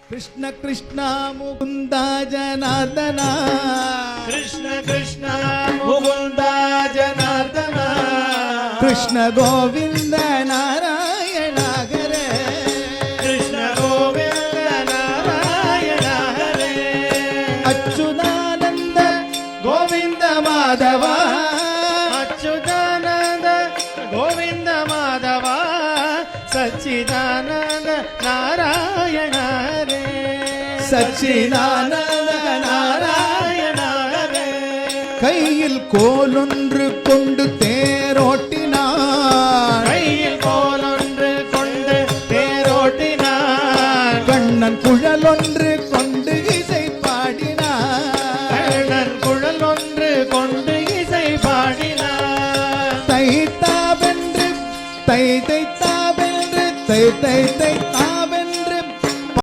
कृष्ण कृष्ण मुकुंद जनार्दन कृष्ण कृष्ण मुकुंद जनार्दन कृष्ण गोविंद नारायण हरे कृष्ण गोविंद नारायण हरे अच्युतानंद गोविंद माधव अच्युतानंद गोविंद माधव सच्चिदानंद नारायण हरे सच्चिदानंद नारायण हरे கையில் கோலொன்று கொண்டு தேரோட்டினார் கையில் கோலொன்று கொண்டு தேரோட்டினார் கண்ணன் குழலொன்று கொண்டு